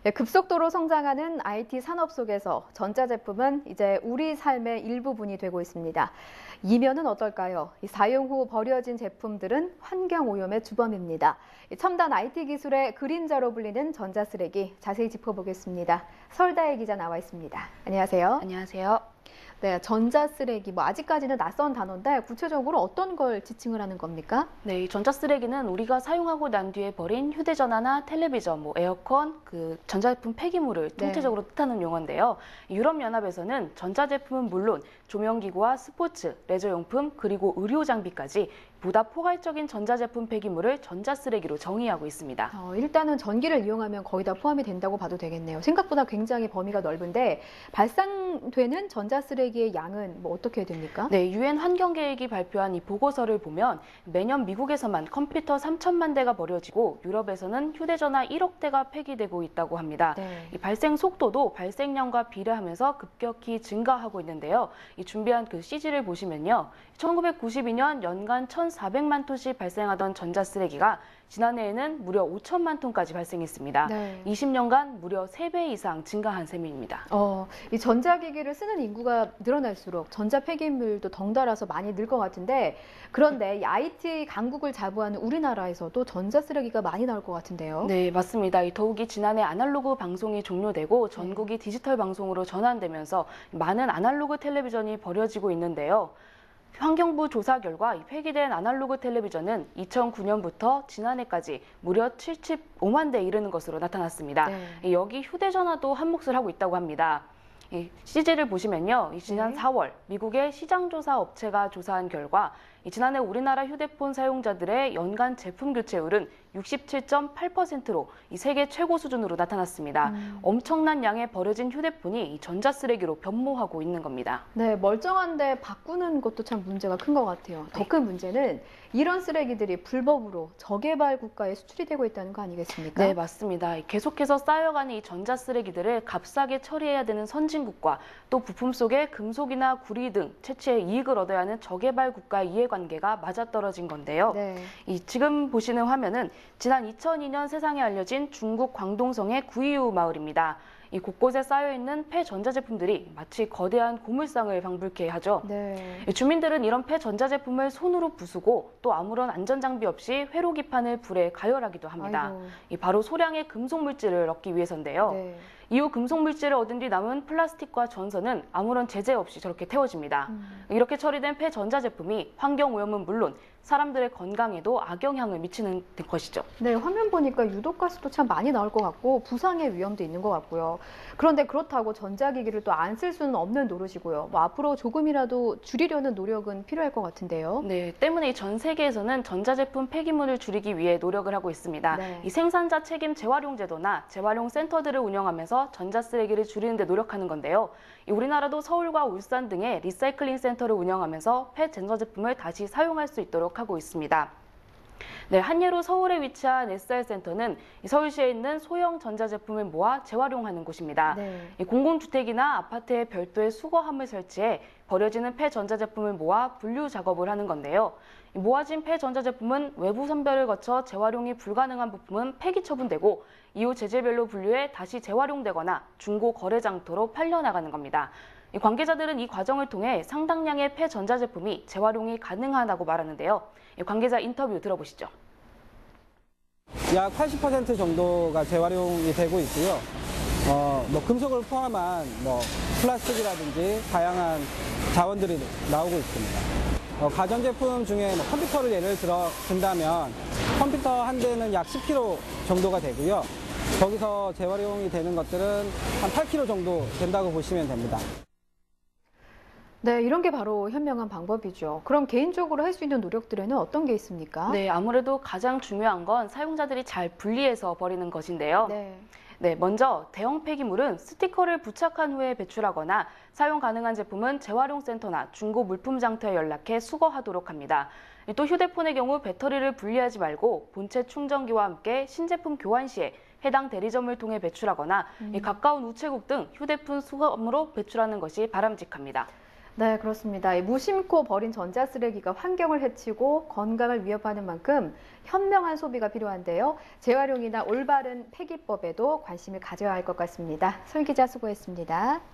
네, 급속도로 성장하는 IT 산업 속에서 전자제품은 이제 우리 삶의 일부분이 되고 있습니다. 이면은 어떨까요? 사용 후 버려진 제품들은 환경오염의 주범입니다. 첨단 IT 기술의 그림자로 불리는 전자쓰레기 자세히 짚어보겠습니다. 서울다의 기자 나와 있습니다. 안녕하세요. 안녕하세요. 네, 전자쓰레기, 아직까지는 낯선 단어인데 구체적으로 어떤 걸 지칭을 하는 겁니까? 네, 이 전자쓰레기는 우리가 사용하고 난 뒤에 버린 휴대전화나 텔레비전, 에어컨, 전자제품 폐기물을 통째적으로 뜻하는 용어인데요. 유럽연합에서는 전자제품은 물론 조명기구와 스포츠, 레저용품, 그리고 의료 장비까지 보다 포괄적인 전자제품 폐기물을 전자쓰레기로 정의하고 있습니다. 일단은 전기를 이용하면 거의 다 포함이 된다고 봐도 되겠네요. 생각보다 굉장히 범위가 넓은데 발생되는 전자쓰레기의 양은 어떻게 됩니까? 네, 유엔 환경계획이 발표한 이 보고서를 보면 매년 미국에서만 컴퓨터 3천만 대가 버려지고 유럽에서는 휴대전화 1억 대가 폐기되고 있다고 합니다. 네. 이 발생 속도도 발생량과 비례하면서 급격히 증가하고 있는데요. 이 준비한 CG를 보시면요. 1992년 연간 1,400만 톤씩 발생하던 전자쓰레기가 지난해에는 무려 5천만 톤까지 발생했습니다. 네. 20년간 무려 3배 이상 증가한 셈입니다. 이 전자기기를 쓰는 인구가 늘어날수록 전자 폐기물도 덩달아서 많이 늘 것 같은데 그런데 이 IT 강국을 자부하는 우리나라에서도 전자쓰레기가 많이 나올 것 같은데요. 네, 맞습니다. 더욱이 지난해 아날로그 방송이 종료되고 전국이 디지털 방송으로 전환되면서 많은 아날로그 텔레비전이 버려지고 있는데요. 환경부 조사 결과 폐기된 아날로그 텔레비전은 2009년부터 지난해까지 무려 75만 대에 이르는 것으로 나타났습니다. 네. 여기 휴대전화도 한몫을 하고 있다고 합니다. CG를 보시면요. 지난 네. 4월 미국의 시장조사 업체가 조사한 결과 지난해 우리나라 휴대폰 사용자들의 연간 제품 교체율은 67.8%로 세계 최고 수준으로 나타났습니다. 엄청난 양의 버려진 휴대폰이 전자쓰레기로 변모하고 있는 겁니다. 네, 멀쩡한데 바꾸는 것도 참 문제가 큰 것 같아요. 더 큰 문제는 이런 쓰레기들이 불법으로 저개발 국가에 수출이 되고 있다는 거 아니겠습니까? 네, 맞습니다. 계속해서 쌓여가는 이 전자쓰레기들을 값싸게 처리해야 되는 선진국과 또 부품 속에 금속이나 구리 등 채취에 이익을 얻어야 하는 저개발 국가의 이해관계가 맞아떨어진 건데요. 네. 지금 보시는 화면은 지난 2002년 세상에 알려진 중국 광동성의 구이유 마을입니다. 이 곳곳에 쌓여있는 폐전자제품들이 마치 거대한 고물상을 방불케 하죠. 네. 주민들은 이런 폐전자제품을 손으로 부수고 또 아무런 안전장비 없이 회로기판을 불에 가열하기도 합니다. 바로 소량의 금속물질을 얻기 위해서인데요. 네. 이후 금속물질을 얻은 뒤 남은 플라스틱과 전선은 아무런 제재 없이 저렇게 태워집니다. 이렇게 처리된 폐전자제품이 환경오염은 물론 사람들의 건강에도 악영향을 미치는 것이죠. 네, 화면 보니까 유독가스도 참 많이 나올 것 같고 부상의 위험도 있는 것 같고요. 그런데 그렇다고 전자기기를 또 안 쓸 수는 없는 노릇이고요. 앞으로 조금이라도 줄이려는 노력은 필요할 것 같은데요. 네, 때문에 전 세계에서는 전자제품 폐기물을 줄이기 위해 노력을 하고 있습니다. 네. 이 생산자 책임 재활용 제도나 재활용 센터들을 운영하면서 전자쓰레기를 줄이는 데 노력하는 건데요. 우리나라도 서울과 울산 등의 리사이클링 센터를 운영하면서 폐전자제품을 다시 사용할 수 있도록 하고 있습니다. 네, 한 예로 서울에 위치한 SR센터는 서울시에 있는 소형 전자제품을 모아 재활용하는 곳입니다. 네. 공공주택이나 아파트에 별도의 수거함을 설치해 버려지는 폐전자제품을 모아 분류 작업을 하는 건데요. 모아진 폐전자제품은 외부 선별을 거쳐 재활용이 불가능한 부품은 폐기 처분되고 이후 재질별로 분류해 다시 재활용되거나 중고 거래 장터로 팔려나가는 겁니다. 관계자들은 이 과정을 통해 상당량의 폐전자제품이 재활용이 가능하다고 말하는데요. 관계자 인터뷰 들어보시죠. 약 80% 정도가 재활용이 되고 있고요. 금속을 포함한 플라스틱이라든지 다양한 자원들이 나오고 있습니다. 가전제품 중에 컴퓨터를 예를 들어 든다면 컴퓨터 한 대는 약 10kg 정도가 되고요. 거기서 재활용이 되는 것들은 한 8kg 정도 된다고 보시면 됩니다. 네, 이런 게 바로 현명한 방법이죠. 그럼 개인적으로 할 수 있는 노력들에는 어떤 게 있습니까? 네, 아무래도 가장 중요한 건 사용자들이 잘 분리해서 버리는 것인데요. 네, 먼저 대형 폐기물은 스티커를 부착한 후에 배출하거나 사용 가능한 제품은 재활용센터나 중고 물품 장터에 연락해 수거하도록 합니다. 또 휴대폰의 경우 배터리를 분리하지 말고 본체 충전기와 함께 신제품 교환 시에 해당 대리점을 통해 배출하거나 가까운 우체국 등 휴대폰 수거함으로 배출하는 것이 바람직합니다. 네, 그렇습니다. 이 무심코 버린 전자쓰레기가 환경을 해치고 건강을 위협하는 만큼 현명한 소비가 필요한데요. 재활용이나 올바른 폐기법에도 관심을 가져야 할 것 같습니다. 설 기자 수고했습니다.